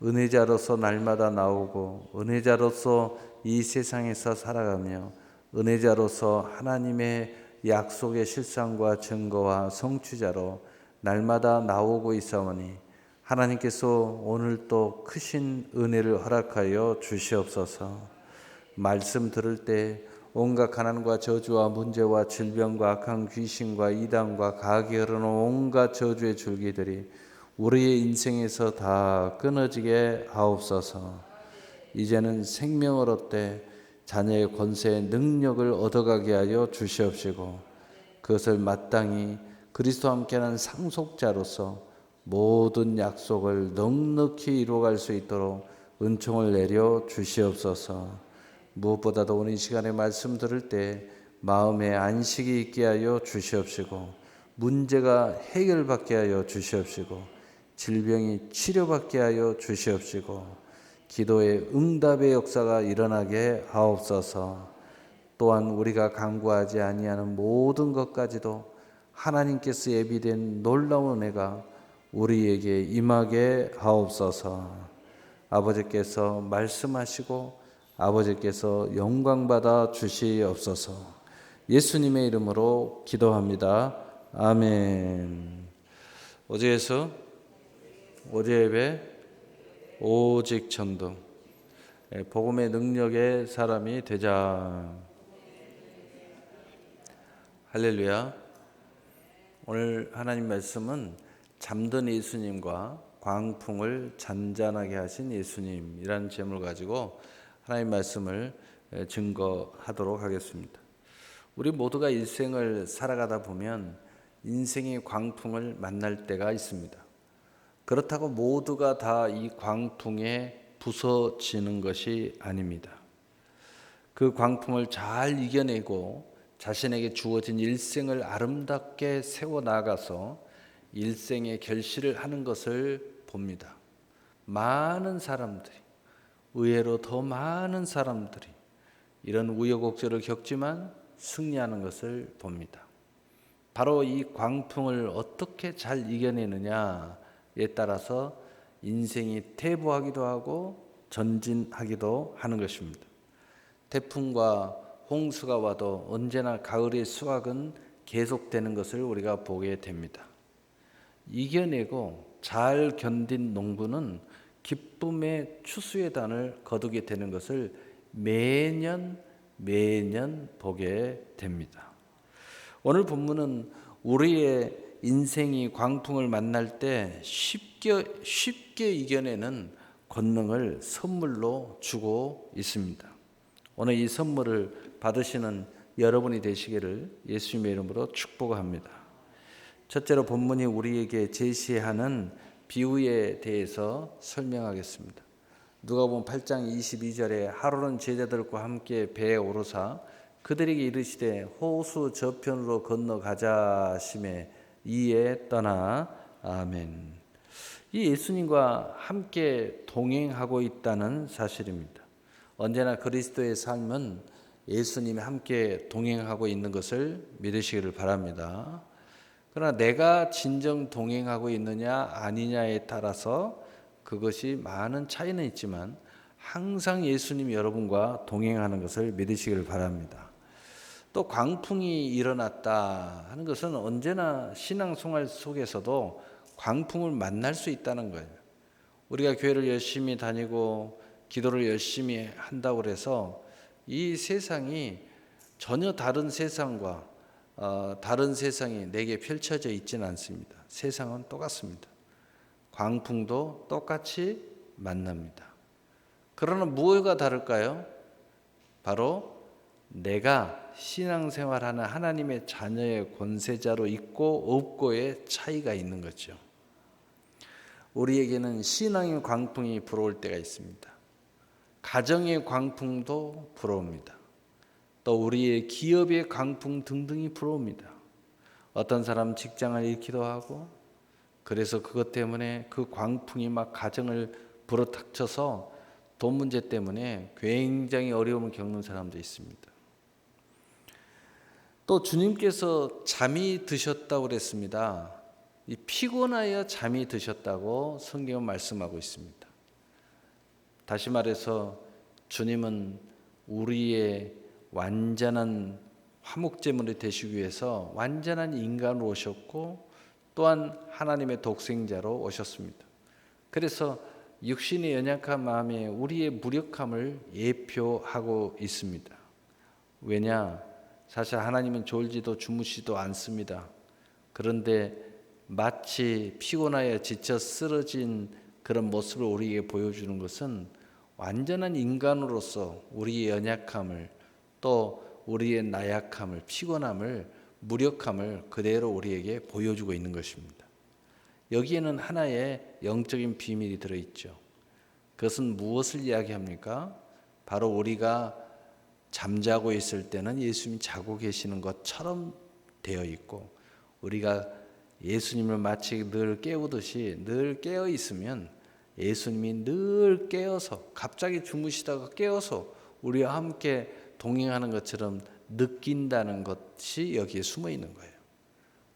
은혜자로서 날마다 나오고 은혜자로서 이 세상에서 살아가며 은혜자로서 하나님의 약속의 실상과 증거와 성취자로 날마다 나오고 있사오니 하나님께서 오늘 또 크신 은혜를 허락하여 주시옵소서. 말씀 들을 때 온갖 가난과 저주와 문제와 질병과 악한 귀신과 이단과 가게 흐르는 온갖 저주의 줄기들이 우리의 인생에서 다 끊어지게 하옵소서. 이제는 생명을 얻되 자녀의 권세의 능력을 얻어가게 하여 주시옵시고 그것을 마땅히 그리스도와 함께하는 상속자로서 모든 약속을 넉넉히 이루어갈 수 있도록 은총을 내려 주시옵소서. 무엇보다도 오늘 이 시간에 말씀 들을 때 마음에 안식이 있게 하여 주시옵시고 문제가 해결받게 하여 주시옵시고 질병이 치료받게 하여 주시옵시고 기도의 응답의 역사가 일어나게 하옵소서. 또한 우리가 간구하지 아니하는 모든 것까지도 하나님께서 예비된 놀라운 은혜가 우리에게 임하게 하옵소서. 아버지께서 말씀하시고 아버지께서 영광받아 주시옵소서. 예수님의 이름으로 기도합니다. 아멘. 어제에서 어제 예배 오직 전도 복음의 능력의 사람이 되자. 할렐루야. 오늘 하나님 말씀은 잠든 예수님과 광풍을 잔잔하게 하신 예수님이라는 제목을 가지고 하나님 말씀을 증거하도록 하겠습니다. 우리 모두가 일생을 살아가다 보면 인생의 광풍을 만날 때가 있습니다. 그렇다고 모두가 다 이 광풍에 부서지는 것이 아닙니다. 그 광풍을 잘 이겨내고 자신에게 주어진 일생을 아름답게 세워나가서 일생의 결실을 하는 것을 봅니다. 많은 사람들이, 의외로 더 많은 사람들이 이런 우여곡절을 겪지만 승리하는 것을 봅니다. 바로 이 광풍을 어떻게 잘 이겨내느냐에 따라서 인생이 퇴보하기도 하고 전진하기도 하는 것입니다. 태풍과 홍수가 와도 언제나 가을의 수확은 계속되는 것을 우리가 보게 됩니다. 이겨내고 잘 견딘 농부는 기쁨의 추수의 단을 거두게 되는 것을 매년 보게 됩니다. 오늘 본문은 우리의 인생이 광풍을 만날 때 쉽게 이겨내는 권능을 선물로 주고 있습니다. 오늘 이 선물을 받으시는 여러분이 되시기를 예수님의 이름으로 축복합니다. 첫째로 본문이 우리에게 제시하는 비유에 대해서 설명하겠습니다. 누가복음 8장 22절에 하루는 제자들과 함께 배에 오르사 그들에게 이르시되 호수 저편으로 건너가자 하시매 이에 떠나. 아멘. 이 예수님과 함께 동행하고 있다는 사실입니다. 언제나 그리스도의 삶은 예수님이 함께 동행하고 있는 것을 믿으시기를 바랍니다. 그러나 내가 진정 동행하고 있느냐 아니냐에 따라서 그것이 많은 차이는 있지만 항상 예수님이 여러분과 동행하는 것을 믿으시기를 바랍니다. 또 광풍이 일어났다 하는 것은 언제나 신앙생활 속에서도 광풍을 만날 수 있다는 거예요. 우리가 교회를 열심히 다니고 기도를 열심히 한다고 해서 이 세상이 전혀 다른 세상과 다른 세상이 내게 펼쳐져 있지는 않습니다. 세상은 똑같습니다. 광풍도 똑같이 만납니다. 그러나 무엇가 다를까요? 바로 내가 신앙생활하는 하나님의 자녀의 권세자로 있고 없고의 차이가 있는 거죠. 우리에게는 신앙의 광풍이 불어올 때가 있습니다. 가정의 광풍도 불어옵니다. 또 우리의 기업의 광풍 등등이 불어옵니다. 어떤 사람 직장을 잃기도 하고 그래서 그것 때문에 그 광풍이 막 가정을 불어닥쳐서 돈 문제 때문에 굉장히 어려움을 겪는 사람도 있습니다. 또 주님께서 잠이 드셨다고 그랬습니다. 이 피곤하여 잠이 드셨다고 성경은 말씀하고 있습니다. 다시 말해서 주님은 우리의 완전한 화목제물이 되시기 위해서 완전한 인간으로 오셨고 또한 하나님의 독생자로 오셨습니다. 그래서 육신의 연약한 마음에 우리의 무력함을 예표하고 있습니다. 왜냐? 사실 하나님은 졸지도 주무시도 않습니다. 그런데 마치 피곤하여 지쳐 쓰러진 그런 모습을 우리에게 보여주는 것은 완전한 인간으로서 우리의 연약함을 또 우리의 나약함을 피곤함을 무력함을 그대로 우리에게 보여주고 있는 것입니다. 여기에는 하나의 영적인 비밀이 들어있죠. 그것은 무엇을 이야기합니까? 바로 우리가 잠자고 있을 때는 예수님이 자고 계시는 것처럼 되어 있고 우리가 예수님을 마치 늘 깨우듯이 늘 깨어 있으면 예수님이 늘 깨어서 갑자기 주무시다가 깨어서 우리와 함께 동행하는 것처럼 느낀다는 것이 여기에 숨어 있는 거예요.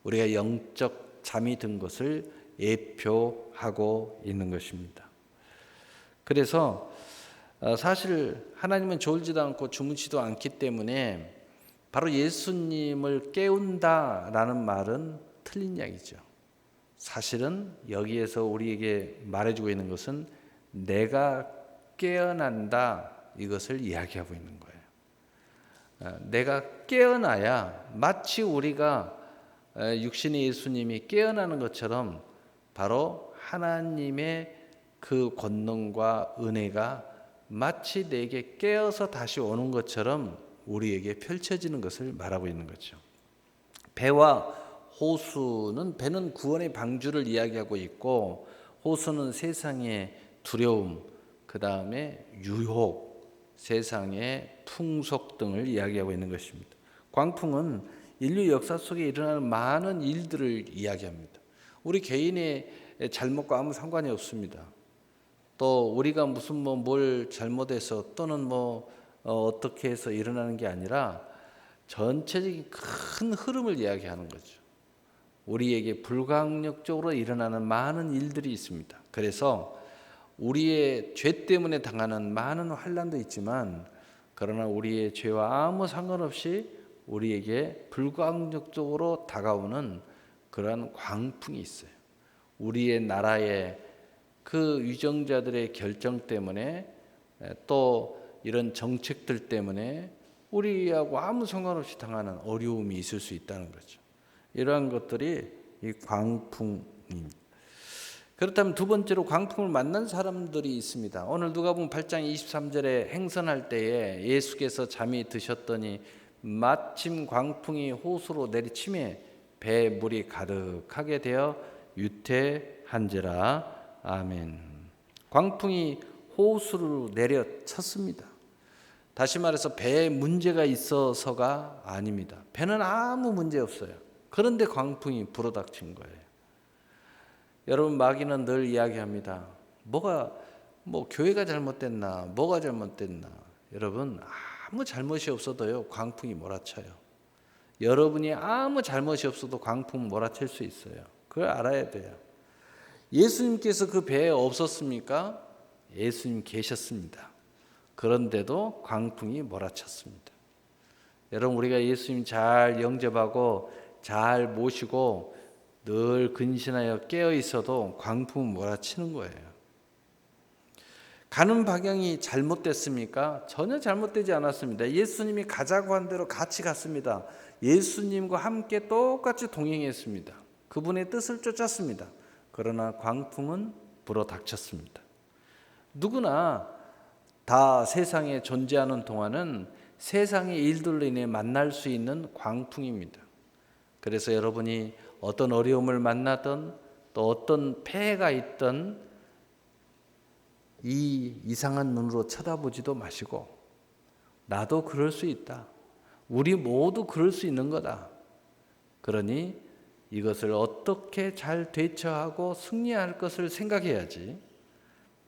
우리가 영적 잠이 든 것을 예표하고 있는 것입니다. 그래서 사실 하나님은 졸지도 않고 주무시도 않기 때문에 바로 예수님을 깨운다라는 말은 틀린 이야기죠. 사실은 여기에서 우리에게 말해주고 있는 것은 내가 깨어난다 이것을 이야기하고 있는 거예요. 내가 깨어나야 마치 우리가 육신의 예수님이 깨어나는 것처럼 바로 하나님의 그 권능과 은혜가 마치 내게 깨어서 다시 오는 것처럼 우리에게 펼쳐지는 것을 말하고 있는 거죠. 배와 호수는 배는 구원의 방주를 이야기하고 있고 호수는 세상의 두려움, 그 다음에 유혹, 세상의 풍속 등을 이야기하고 있는 것입니다. 광풍은 인류 역사 속에 일어나는 많은 일들을 이야기합니다. 우리 개인의 잘못과 아무 상관이 없습니다. 또 우리가 무슨 뭘 잘못해서 또는 어떻게 해서 일어나는 게 아니라 전체적인 큰 흐름을 이야기하는 거죠. 우리에게 불가항력적으로 일어나는 많은 일들이 있습니다. 그래서 우리의 죄 때문에 당하는 많은 환난도 있지만 그러나 우리의 죄와 아무 상관없이 우리에게 불가항력적으로 다가오는 그러한 광풍이 있어요. 우리의 나라의 그 위정자들의 결정 때문에 또 이런 정책들 때문에 우리하고 아무 상관없이 당하는 어려움이 있을 수 있다는 거죠. 이러한 것들이 이 광풍입니다. 그렇다면 두 번째로 광풍을 만난 사람들이 있습니다. 오늘 누가복음 8장 23절에 행선할 때에 예수께서 잠이 드셨더니 마침 광풍이 호수로 내리치매 배에 물이 가득하게 되어 유태한지라. 아멘. 광풍이 호수로 내려쳤습니다. 다시 말해서 배에 문제가 있어서가 아닙니다. 배는 아무 문제 없어요. 그런데 광풍이 불어닥친 거예요. 여러분, 마귀는 늘 이야기합니다. 교회가 잘못됐나, 뭐가 잘못됐나. 여러분, 아무 잘못이 없어도요, 광풍이 몰아쳐요. 여러분이 아무 잘못이 없어도 광풍 몰아칠 수 있어요. 그걸 알아야 돼요. 예수님께서 그 배에 없었습니까? 예수님 계셨습니다. 그런데도 광풍이 몰아쳤습니다. 여러분, 우리가 예수님 잘 영접하고 잘 모시고 늘 근신하여 깨어 있어도 광풍은 몰아치는 거예요. 가는 방향이 잘못됐습니까? 전혀 잘못되지 않았습니다. 예수님이 가자고 한 대로 같이 갔습니다. 예수님과 함께 똑같이 동행했습니다. 그분의 뜻을 쫓았습니다. 그러나 광풍은 불어닥쳤습니다. 누구나 다 세상에 존재하는 동안은 세상의 일들로 인해 만날 수 있는 광풍입니다. 그래서 여러분이 어떤 어려움을 만나든 또 어떤 폐해가 있든 이 이상한 눈으로 쳐다보지도 마시고 나도 그럴 수 있다. 우리 모두 그럴 수 있는 거다. 그러니 이것을 어떻게 잘 대처하고 승리할 것을 생각해야지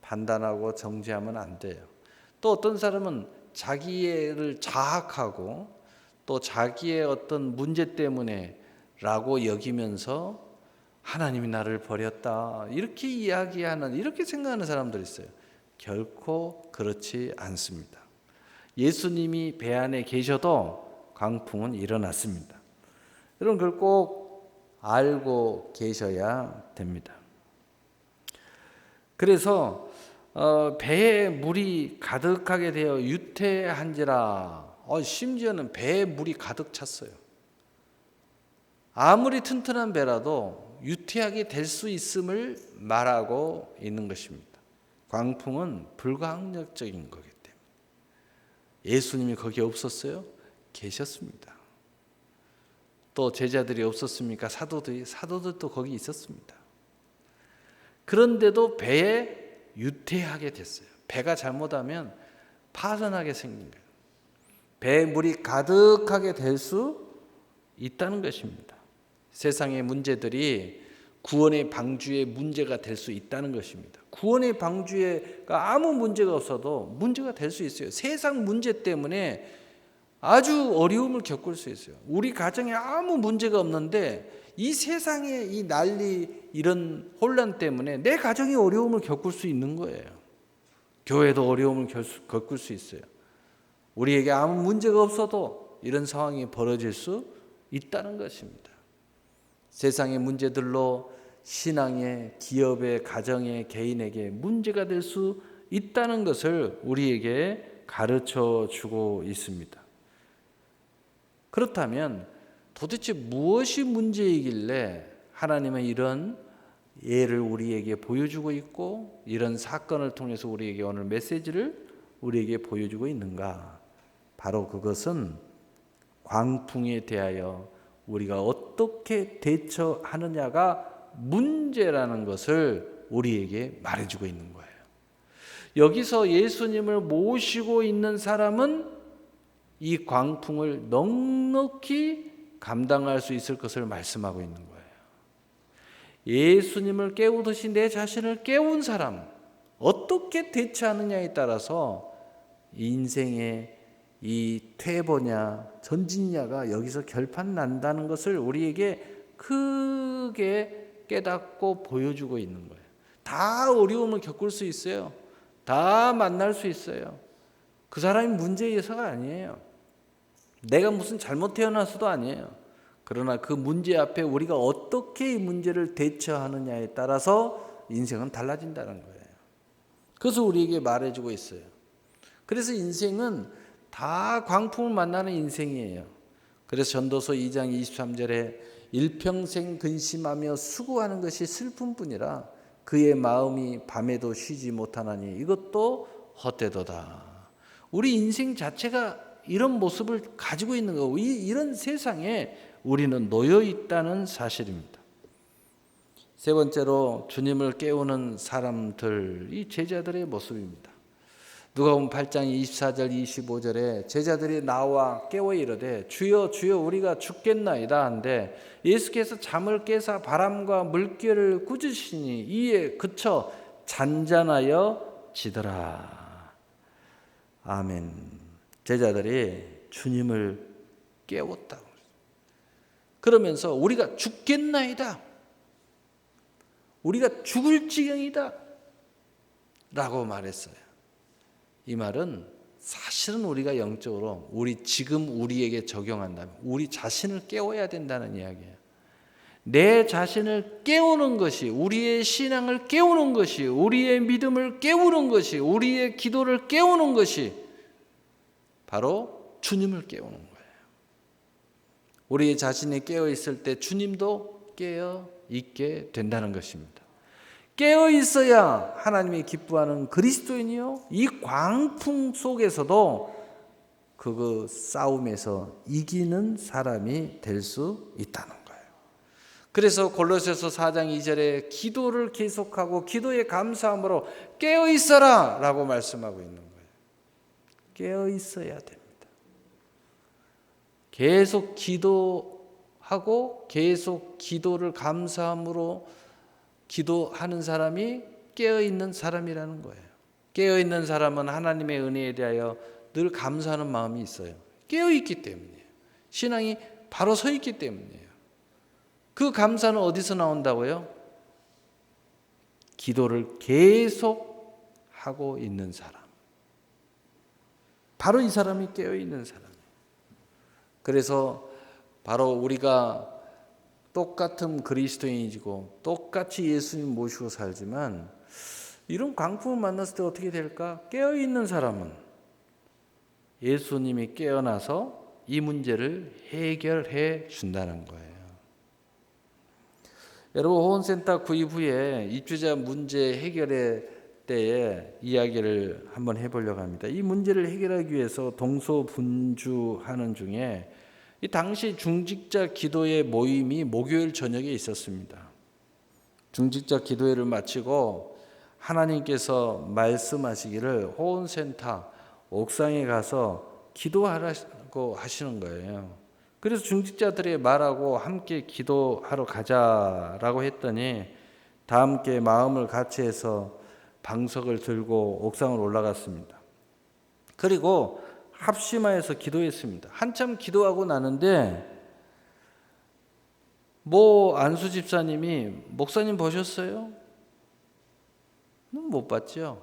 판단하고 정죄하면 안 돼요. 또 어떤 사람은 자기를 자학하고 또 자기의 어떤 문제 때문에 라고 여기면서 하나님이 나를 버렸다 이렇게 이야기하는, 이렇게 생각하는 사람들이 있어요. 결코 그렇지 않습니다. 예수님이 배 안에 계셔도 광풍은 일어났습니다. 여러분 그걸 꼭 알고 계셔야 됩니다. 그래서 배에 물이 가득하게 되어 유태한지라, 심지어는 배에 물이 가득 찼어요. 아무리 튼튼한 배라도 유태하게 될 수 있음을 말하고 있는 것입니다. 광풍은 불가항력적인 거기 때문에. 예수님이 거기 없었어요? 계셨습니다. 또 제자들이 없었습니까? 사도들도 거기 있었습니다. 그런데도 배에 유태하게 됐어요. 배가 잘못하면 파손하게 생긴 거예요. 배에 물이 가득하게 될 수 있다는 것입니다. 세상의 문제들이 구원의 방주의 문제가 될 수 있다는 것입니다. 구원의 방주가 아무 문제가 없어도 문제가 될 수 있어요. 세상 문제 때문에 아주 어려움을 겪을 수 있어요. 우리 가정에 아무 문제가 없는데 이 세상의 이 난리, 이런 혼란 때문에 내 가정이 어려움을 겪을 수 있는 거예요. 교회도 어려움을 겪을 수 있어요. 우리에게 아무 문제가 없어도 이런 상황이 벌어질 수 있다는 것입니다. 세상의 문제들로 신앙의, 기업의, 가정의, 개인에게 문제가 될 수 있다는 것을 우리에게 가르쳐 주고 있습니다. 그렇다면 도대체 무엇이 문제이길래 하나님은 이런 예를 우리에게 보여주고 있고 이런 사건을 통해서 우리에게 오늘 메시지를 우리에게 보여주고 있는가? 바로 그것은 광풍에 대하여 우리가 어떻게 대처하느냐가 문제라는 것을 우리에게 말해주고 있는 거예요. 여기서 예수님을 모시고 있는 사람은 이 광풍을 넉넉히 감당할 수 있을 것을 말씀하고 있는 거예요. 예수님을 깨우듯이 내 자신을 깨운 사람, 어떻게 대처하느냐에 따라서 인생의 이 퇴보냐 전진냐가 여기서 결판 난다는 것을 우리에게 크게 깨닫고 보여주고 있는 거예요. 다 어려움을 겪을 수 있어요. 다 만날 수 있어요. 그 사람이 문제여서가 아니에요. 내가 무슨 잘못 태어나서도 아니에요. 그러나 그 문제 앞에 우리가 어떻게 이 문제를 대처하느냐에 따라서 인생은 달라진다는 거예요. 그래서 우리에게 말해주고 있어요. 그래서 인생은 다 광풍을 만나는 인생이에요. 그래서 전도서 2장 23절에 일평생 근심하며 수고하는 것이 슬픔뿐이라 그의 마음이 밤에도 쉬지 못하나니 이것도 헛되도다. 우리 인생 자체가 이런 모습을 가지고 있는 거고 이런 세상에 우리는 놓여 있다는 사실입니다. 세 번째로 주님을 깨우는 사람들, 이 제자들의 모습입니다. 누가복음 8장 24절 25절에 제자들이 나와 깨워 이르되 주여 주여 우리가 죽겠나이다 한데 예수께서 잠을 깨사 바람과 물결을 꾸짖으시니 이에 그쳐 잔잔하여 지더라. 아멘. 제자들이 주님을 깨웠다. 그러면서 우리가 죽겠나이다. 우리가 죽을 지경이다. 라고 말했어요. 이 말은 사실은 우리가 영적으로 지금 우리에게 적용한다면 우리 자신을 깨워야 된다는 이야기예요. 내 자신을 깨우는 것이, 우리의 신앙을 깨우는 것이, 우리의 믿음을 깨우는 것이, 우리의 기도를 깨우는 것이 바로 주님을 깨우는 거예요. 우리 자신이 깨어 있을 때 주님도 깨어 있게 된다는 것입니다. 깨어 있어야 하나님이 기뻐하는 그리스도인이요, 이 광풍 속에서도 그 싸움에서 이기는 사람이 될 수 있다는 거예요. 그래서 골로새서 4장 2절에 기도를 계속하고 기도에 감사함으로 깨어 있어라 라고 말씀하고 있는 거예요. 깨어 있어야 됩니다. 계속 기도하고 계속 기도를 감사함으로 기도하는 사람이 깨어있는 사람이라는 거예요. 깨어있는 사람은 하나님의 은혜에 대하여 늘 감사하는 마음이 있어요. 깨어있기 때문이에요. 신앙이 바로 서 있기 때문이에요. 그 감사는 어디서 나온다고요? 기도를 계속 하고 있는 사람. 바로 이 사람이 깨어있는 사람이에요. 그래서 바로 우리가 똑같은 그리스도인이고 똑같이 예수님 모시고 살지만 이런 광풍을 만났을 때 어떻게 될까? 깨어있는 사람은 예수님이 깨어나서 이 문제를 해결해 준다는 거예요. 여러분, 호원센터 구입 후에 입주자 문제 해결의 때에 이야기를 한번 해보려고 합니다. 이 문제를 해결하기 위해서 동서분주하는 중에 이 당시 중직자 기도회 모임이 목요일 저녁에 있었습니다. 중직자 기도회를 마치고 하나님께서 말씀하시기를 호원센터 옥상에 가서 기도하라고 하시는 거예요. 그래서 중직자들이 말하고 함께 기도하러 가자라고 했더니 다 함께 마음을 같이 해서 방석을 들고 옥상을 올라갔습니다. 그리고 합심하여서 기도했습니다. 한참 기도하고 나는데 안수 집사님이 목사님 보셨어요? 못 봤죠.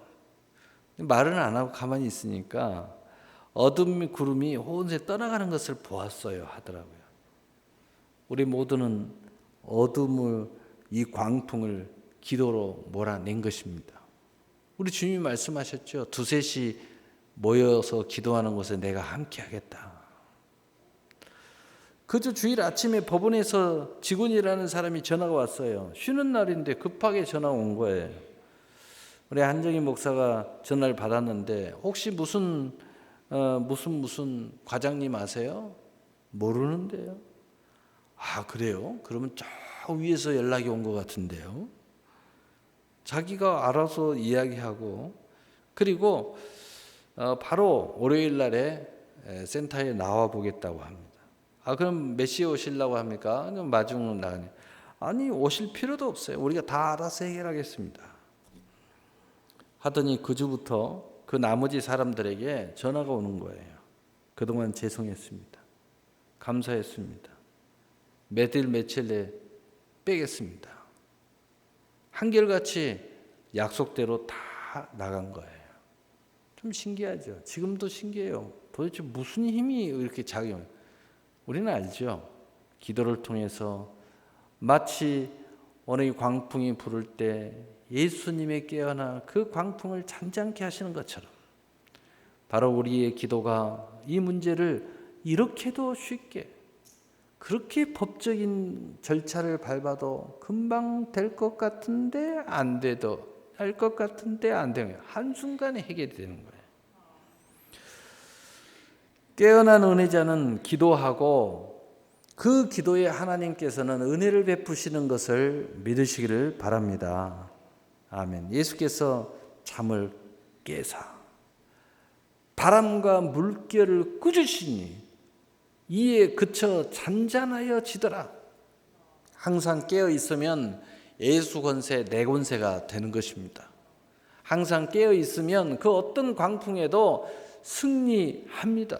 말은 안 하고 가만히 있으니까 어둠 구름이 호원에 떠나가는 것을 보았어요 하더라고요. 우리 모두는 어둠을, 이 광풍을 기도로 몰아낸 것입니다. 우리 주님이 말씀하셨죠. 두셋이 모여서 기도하는 곳에 내가 함께 하겠다. 그저 주일 아침에 법원에서 직원이라는 사람이 전화가 왔어요. 쉬는 날인데 급하게 전화 온 거예요. 우리 한정희 목사가 전화를 받았는데 혹시 무슨 과장님 아세요? 모르는데요. 아, 그래요? 그러면 저 위에서 연락이 온 것 같은데요. 자기가 알아서 이야기하고 그리고 바로 월요일 날에 센터에 나와 보겠다고 합니다. 아, 그럼 몇 시에 오시려고 합니까? 마중 나가니. 아니, 오실 필요도 없어요. 우리가 다 알아서 해결하겠습니다. 하더니 그 주부터 그 나머지 사람들에게 전화가 오는 거예요. 그동안 죄송했습니다. 감사했습니다. 며칠 내에 빼겠습니다. 한결같이 약속대로 다 나간 거예요. 좀 신기하죠. 지금도 신기해요. 도대체 무슨 힘이 이렇게 작용해요? 우리는 알죠. 기도를 통해서 마치 오늘 이 광풍이 부를 때 예수님의 깨어나 그 광풍을 잔잔케 하시는 것처럼 바로 우리의 기도가 이 문제를 이렇게도 쉽게 그렇게 법적인 절차를 밟아도 금방 될 것 같은데 안 돼도 될 것 같은데 안 되면 한순간에 해결이 되는 거예요. 깨어난 은혜자는 기도하고 그 기도에 하나님께서는 은혜를 베푸시는 것을 믿으시기를 바랍니다. 아멘. 예수께서 잠을 깨사 바람과 물결을 꾸짖으시니 이에 그쳐 잔잔하여 지더라. 항상 깨어 있으면 예수 권세, 내 권세가 되는 것입니다. 항상 깨어 있으면 그 어떤 광풍에도 승리합니다.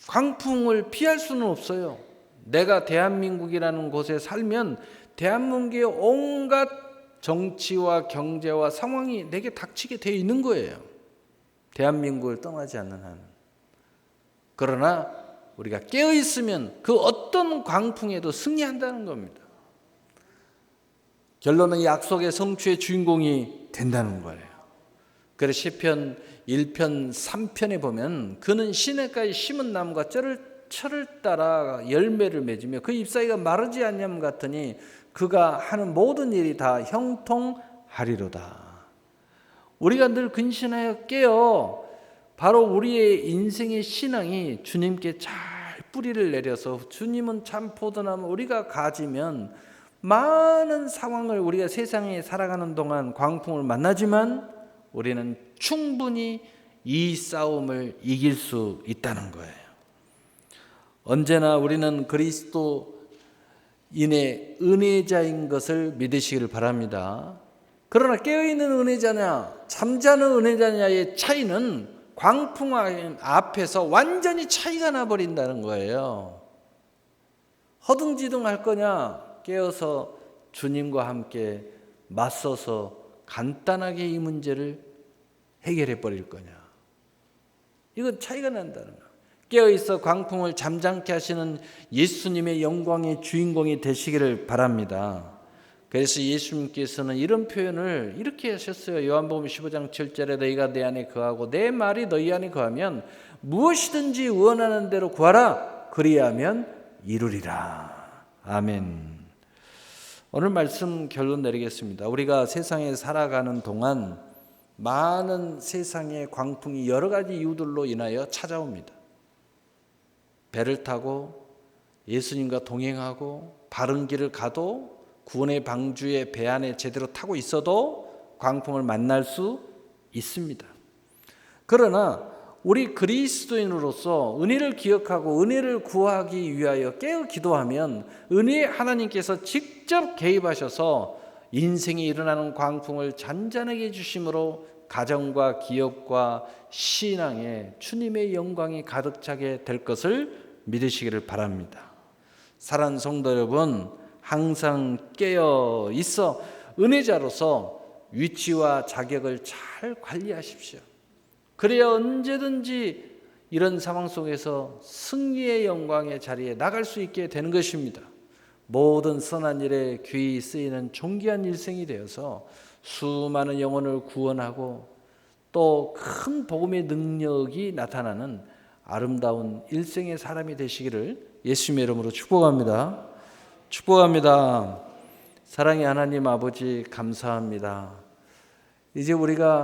광풍을 피할 수는 없어요. 내가 대한민국이라는 곳에 살면 대한민국의 온갖 정치와 경제와 상황이 내게 닥치게 되어 있는 거예요. 대한민국을 떠나지 않는 한. 그러나 우리가 깨어 있으면 그 어떤 광풍에도 승리한다는 겁니다. 결론은 약속의 성취의 주인공이 된다는 거예요. 그래서 시편 1편 3편에 보면 그는 시냇가에 심은 나무가 철을 따라 열매를 맺으며 그 잎사귀가 마르지 않냐면 같으니 그가 하는 모든 일이 다 형통하리로다. 우리가 늘 근신하여 깨어 바로 우리의 인생의 신앙이 주님께 잘 뿌리를 내려서 주님은 참 포도나무 우리가 가지면 많은 상황을 우리가 세상에 살아가는 동안 광풍을 만나지만 우리는 충분히 이 싸움을 이길 수 있다는 거예요. 언제나 우리는 그리스도인의 은혜자인 것을 믿으시기를 바랍니다. 그러나 깨어있는 은혜자냐 잠자는 은혜자냐의 차이는 광풍 앞에서 완전히 차이가 나버린다는 거예요. 허둥지둥 할 거냐 깨어서 주님과 함께 맞서서 간단하게 이 문제를 해결해 버릴 거냐. 이건 차이가 난다는 거예요. 깨어있어 광풍을 잠잠케 하시는 예수님의 영광의 주인공이 되시기를 바랍니다. 그래서 예수님께서는 이런 표현을 이렇게 하셨어요. 요한복음 15장 7절에 너희가 내 안에 거하고 내 말이 너희 안에 거하면 무엇이든지 원하는 대로 구하라. 그리하면 이루리라. 아멘. 오늘 말씀 결론 내리겠습니다. 우리가 세상에 살아가는 동안 많은 세상의 광풍이 여러 가지 이유들로 인하여 찾아옵니다. 배를 타고 예수님과 동행하고 바른 길을 가도 구원의 방주에 배 안에 제대로 타고 있어도 광풍을 만날 수 있습니다. 그러나 우리 그리스도인으로서 은혜를 기억하고 은혜를 구하기 위하여 깨어 기도하면 은혜의 하나님께서 직접 개입하셔서 인생에 일어나는 광풍을 잔잔하게 해주심으로 가정과 기업과 신앙에 주님의 영광이 가득 차게 될 것을 믿으시기를 바랍니다. 사랑하는 성도 여러분, 항상 깨어 있어 은혜자로서 위치와 자격을 잘 관리하십시오. 그래야 언제든지 이런 상황 속에서 승리의 영광의 자리에 나갈 수 있게 되는 것입니다. 모든 선한 일에 귀히 쓰이는 존귀한 일생이 되어서 수많은 영혼을 구원하고 또 큰 복음의 능력이 나타나는 아름다운 일생의 사람이 되시기를 예수님의 이름으로 축복합니다. 축복합니다. 사랑의 하나님 아버지 감사합니다. 이제 우리가